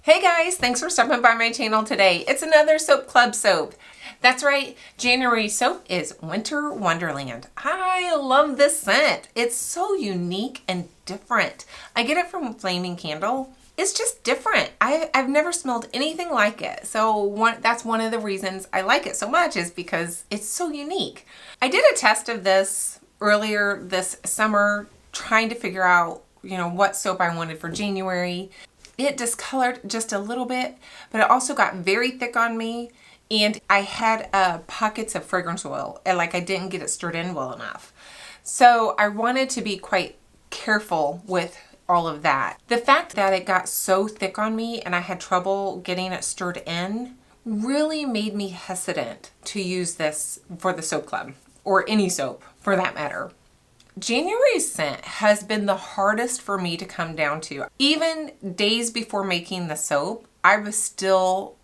Hey guys, thanks for stopping by my channel today. It's another Soap Club soap. That's right, January soap is Winter Wonderland. I love this scent. It's so unique and different. I get it from Flaming Candle. It's just different. I've never smelled anything like it. So that's one of the reasons I like it so much is because it's so unique. I did a test of this earlier this summer trying to figure out, what soap I wanted for January. It discolored just a little bit, but it also got very thick on me, and I had pockets of fragrance oil, and I didn't get it stirred in well enough. So I wanted to be quite careful with all of that. The fact that it got so thick on me and I had trouble getting it stirred in really made me hesitant to use this for the soap club, or any soap for that matter. January's scent has been the hardest for me to come down to. Even days before making the soap, I was still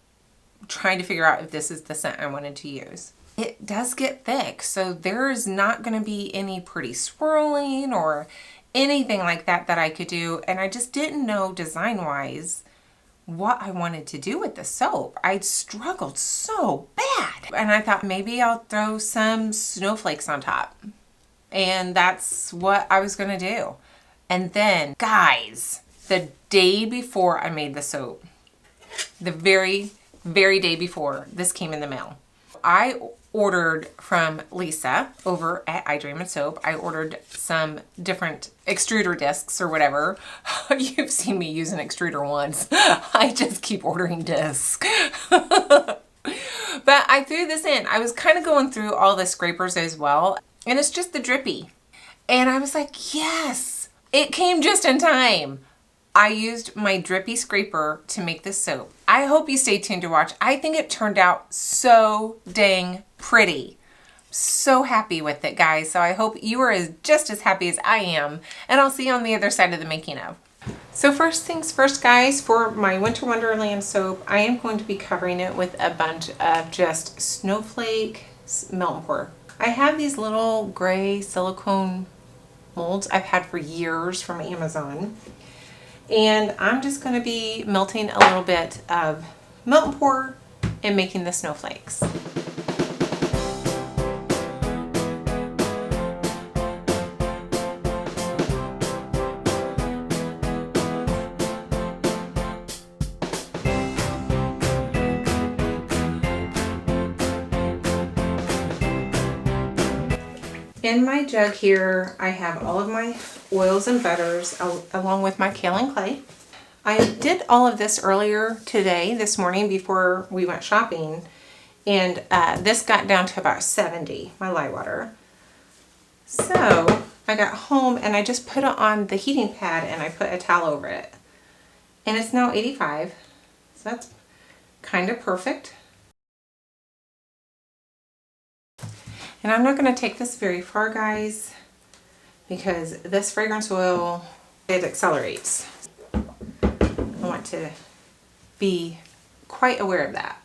trying to figure out if this is the scent I wanted to use. It does get thick, so there's not going to be any pretty swirling or anything like that I could do, and I just didn't know design-wise what I wanted to do with the soap. I struggled so bad, and I thought maybe I'll throw some snowflakes on top. And that's what I was gonna do. And then, guys, the day before I made the soap, the very, very day before, this came in the mail. I ordered from Lisa over at I Dream of Soap. I ordered some different extruder discs or whatever. You've seen me use an extruder once. I just keep ordering discs. But I threw this in. I was kind of going through all the scrapers as well. And it's just the drippy. And I was like, yes, it came just in time. I used my drippy scraper to make this soap. I hope you stay tuned to watch. I think it turned out so dang pretty. So happy with it, guys. So I hope you are just as happy as I am. And I'll see you on the other side of the making of. So first things first, guys, for my Winter Wonderland soap, I am going to be covering it with a bunch of just snowflake melt and pour. I have these little gray silicone molds I've had for years from Amazon. And I'm just going to be melting a little bit of melt and pour and making the snowflakes. In my jug here, I have all of my oils and butters along with my kaolin clay. I did all of this earlier this morning before we went shopping, and this got down to about 70, my lye water. So I got home and I just put it on the heating pad and I put a towel over it. And it's now 85, so that's kind of perfect. And I'm not going to take this very far, guys, because this fragrance oil, it accelerates. I want to be quite aware of that.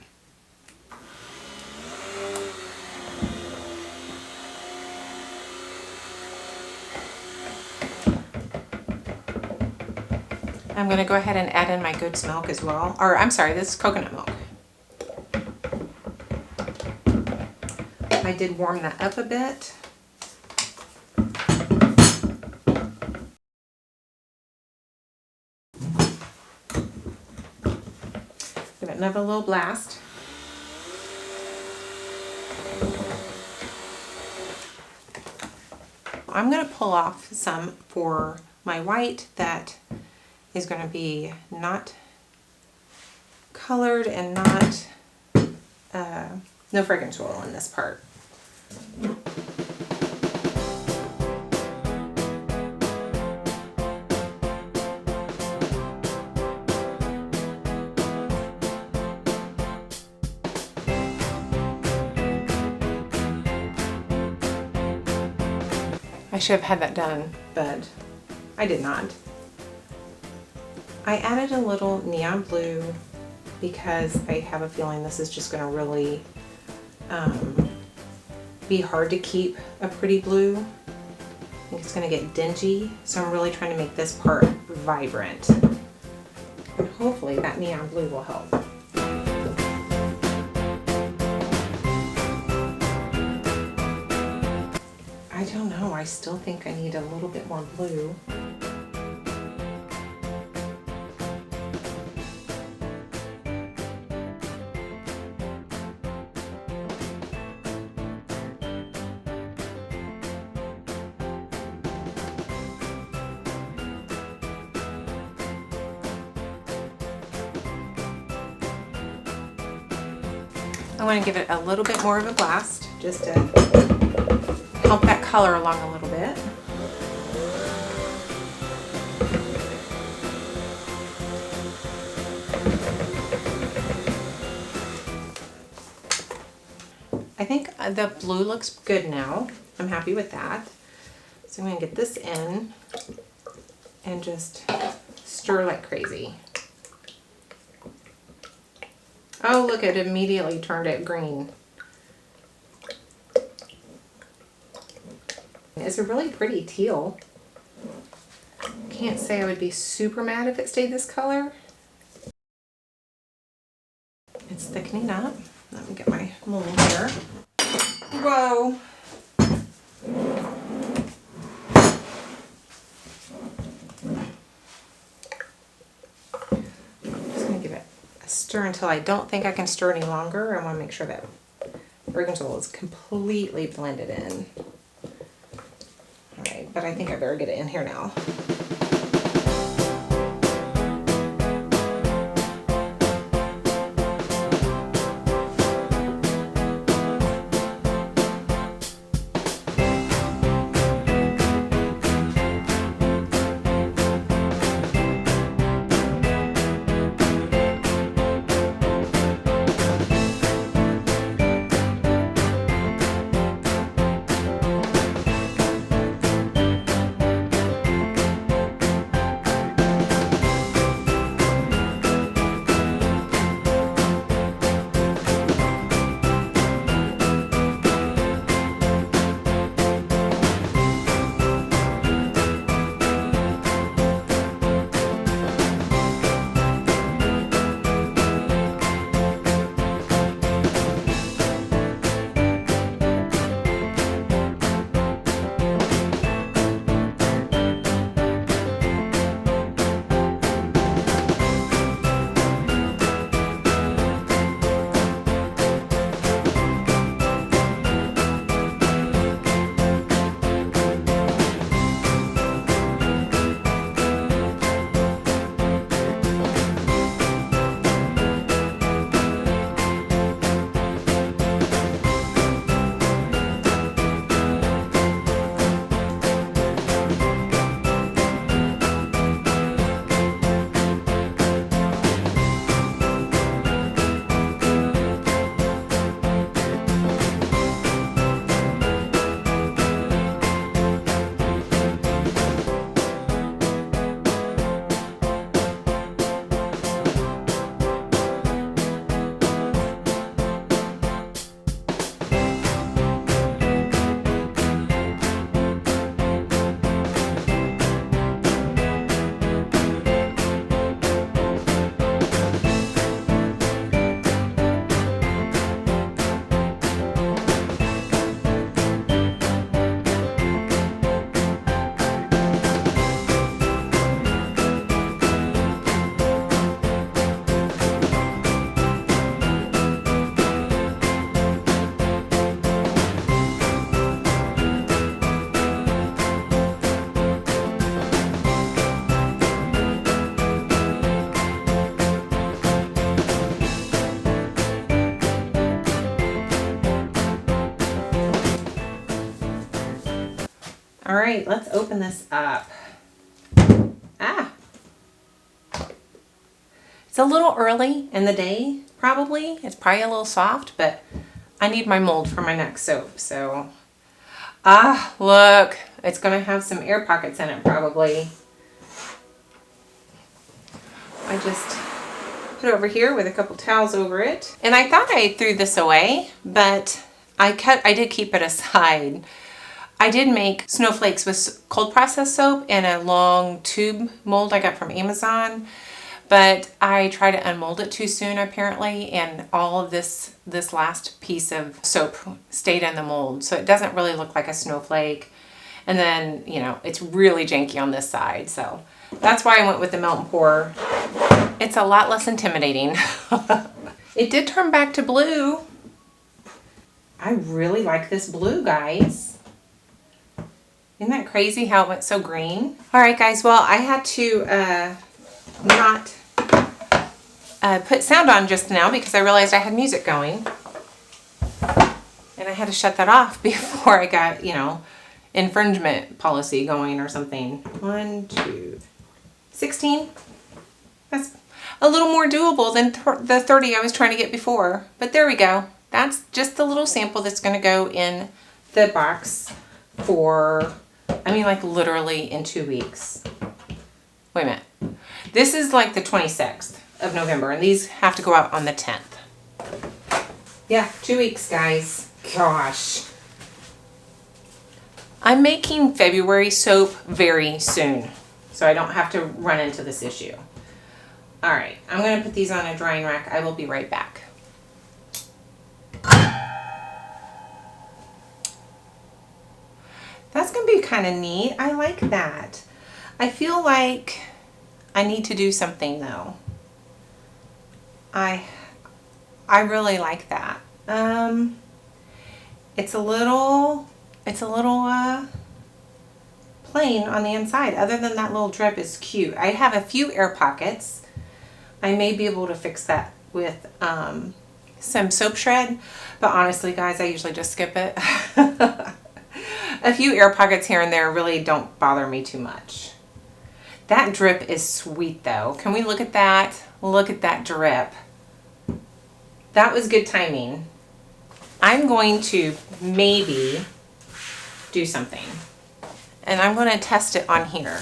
I'm going to go ahead and add in my goat's milk as well. Or, I'm sorry, this is coconut milk. I did warm that up a bit. Give it another little blast. I'm going to pull off some for my white that is going to be not colored and not no fragrance oil in this part. I should have had that done, but I did not. I added a little neon blue because I have a feeling this is just going to really be hard to keep a pretty blue. I think it's going to get dingy, so I'm really trying to make this part vibrant. And hopefully that neon blue will help. I don't know, I still think I need a little bit more blue. I want to give it a little bit more of a blast just to help that color along a little bit. I think the blue looks good now. I'm happy with that. So I'm going to get this in and just stir like crazy. Oh, look, it immediately turned it green. It's a really pretty teal. Can't say I would be super mad if it stayed this color. It's thickening up. Let me get my mold here. Whoa. Stir until I don't think I can stir any longer. I want to make sure that Bergamot is completely blended in. All right, but I think I better get it in here now. All right, let's open this up. Ah, it's a little early in the day, probably. It's probably a little soft, but I need my mold for my next soap, so. Ah, look, it's gonna have some air pockets in it, probably. I just put it over here with a couple towels over it. And I thought I threw this away, but I did keep it aside. I did make snowflakes with cold process soap in a long tube mold I got from Amazon, but I tried to unmold it too soon apparently, and all of this last piece of soap stayed in the mold, so it doesn't really look like a snowflake. And then, you know, it's really janky on this side, so that's why I went with the melt and pour. It's a lot less intimidating. It did turn back to blue. I really like this blue, guys. Isn't that crazy how it went so green? All right, guys, well, I had to not put sound on just now because I realized I had music going. And I had to shut that off before I got, you know, infringement policy going or something. 1, 2, 16. That's a little more doable than the 30 I was trying to get before. But there we go. That's just the little sample that's going to go in the box for, I mean, like literally in 2 weeks. Wait a minute. This is like the 26th of November, and these have to go out on the 10th. Yeah, 2 weeks, guys. Gosh. I'm making February soap very soon, so I don't have to run into this issue. All right, I'm going to put these on a drying rack. I will be right back. That's going to be kind of neat. I like that. I feel like I need to do something though. I really like that. It's a little plain on the inside. Other than that little drip is cute. I have a few air pockets. I may be able to fix that with some soap shred, but honestly, guys, I usually just skip it. A few air pockets here and there really don't bother me too much. That drip is sweet though. Can we look at that? Look at that drip. That was good timing. I'm going to maybe do something, and I'm going to test it on here.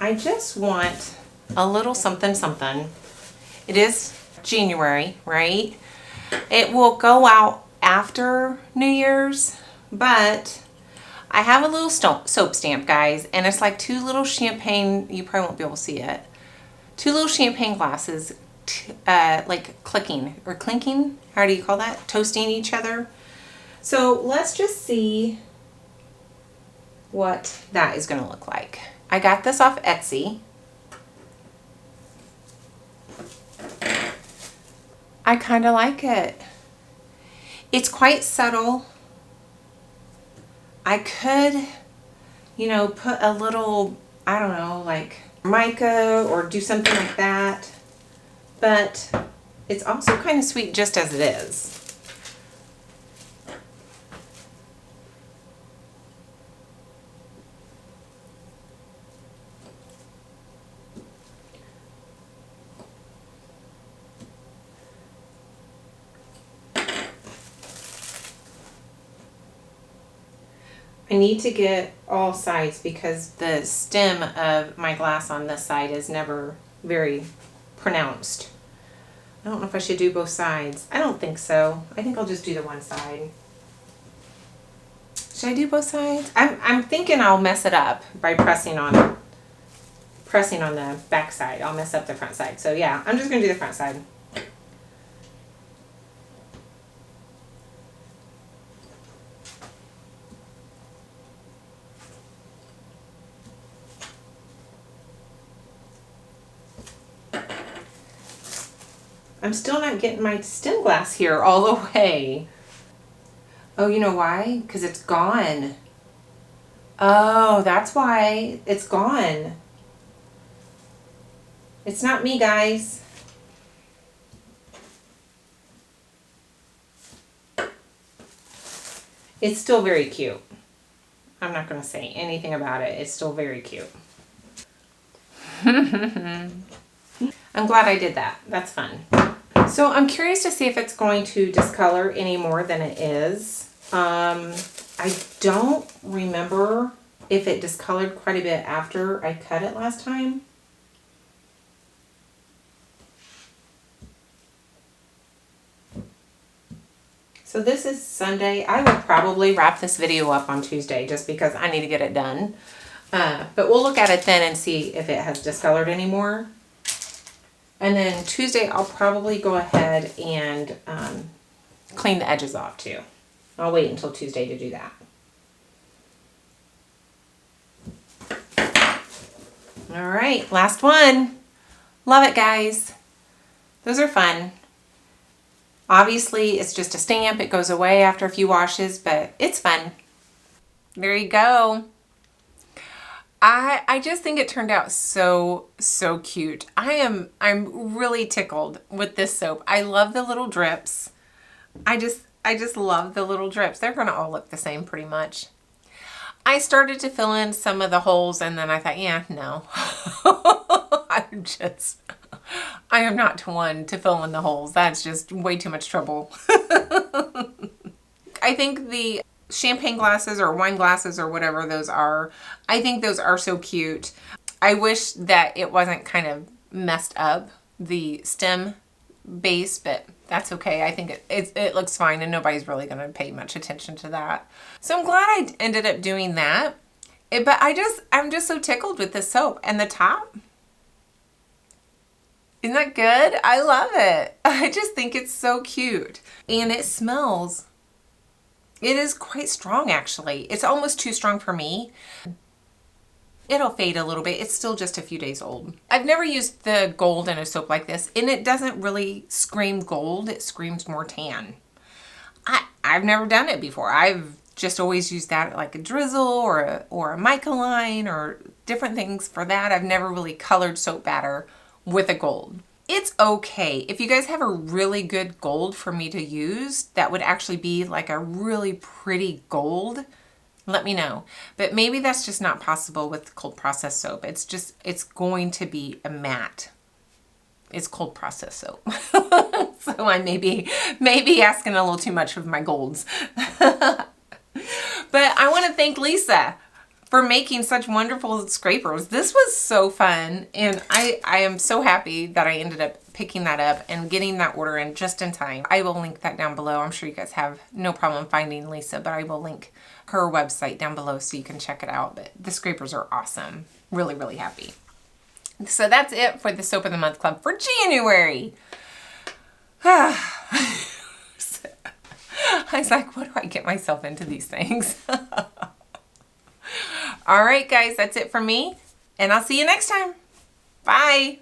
I just want a little something something. It is January, right? It will go out after New Year's, but I have a little soap stamp, guys, and it's like 2 little champagne, you probably won't be able to see it, 2 little champagne glasses, like clicking or clinking, how do you call that? Toasting each other. So let's just see what that is going to look like. I got this off Etsy. I kind of like it. It's quite subtle. I could, you know, put a little, I don't know, like mica or do something like that. But it's also kind of sweet just as it is. I need to get all sides because the stem of my glass on this side is never very pronounced. I don't know if I should do both sides. I don't think so. I think I'll just do the one side. Should I do both sides? I'm thinking I'll mess it up by pressing on the back side. I'll mess up the front side. So yeah, I'm just going to do the front side. I'm still not getting my stem glass here all the way. Oh, you know why? Because it's gone. Oh, that's why it's gone. It's not me, guys. It's still very cute. I'm not going to say anything about it. It's still very cute. I'm glad I did that. That's fun. So I'm curious to see if it's going to discolor any more than it is. I don't remember if it discolored quite a bit after I cut it last time. So this is Sunday. I will probably wrap this video up on Tuesday just because I need to get it done. But we'll look at it then and see if it has discolored anymore. And then Tuesday, I'll probably go ahead and clean the edges off too. I'll wait until Tuesday to do that. All right, last one. Love it, guys. Those are fun. Obviously, it's just a stamp. It goes away after a few washes, but it's fun. There you go. I just think it turned out so cute. I'm really tickled with this soap. I love the little drips. I just love the little drips. They're gonna all look the same pretty much. I started to fill in some of the holes and then I thought, yeah, no. I am not one to fill in the holes. That's just way too much trouble. I think the champagne glasses or wine glasses or whatever those are, I think those are so cute. I wish that it wasn't kind of messed up, the stem base, but that's okay. I think it looks fine and nobody's really going to pay much attention to that. So I'm glad I ended up doing that. But I'm just so tickled with this soap. And the top, isn't that good? I love it. I just think it's so cute. And it smells, it is quite strong actually. It's almost too strong for me. It'll fade a little bit. It's still just a few days old. I've never used the gold in a soap like this, and it doesn't really scream gold. It screams more tan. I've never done it before. I've just always used that like a drizzle or a mica line or different things for that. I've never really colored soap batter with a gold. It's okay. If you guys have a really good gold for me to use, that would actually be like a really pretty gold, let me know. But maybe that's just not possible with cold process soap. It's going to be a matte. It's cold process soap. So I may be asking a little too much of my golds. But I want to thank Lisa for making such wonderful scrapers. This was so fun. And I am so happy that I ended up picking that up and getting that order in just in time. I will link that down below. I'm sure you guys have no problem finding Lisa, but I will link her website down below so you can check it out. But the scrapers are awesome. Really, really happy. So that's it for the Soap of the Month Club for January. I was like, what do I get myself into these things? All right, guys, that's it for me. And I'll see you next time. Bye.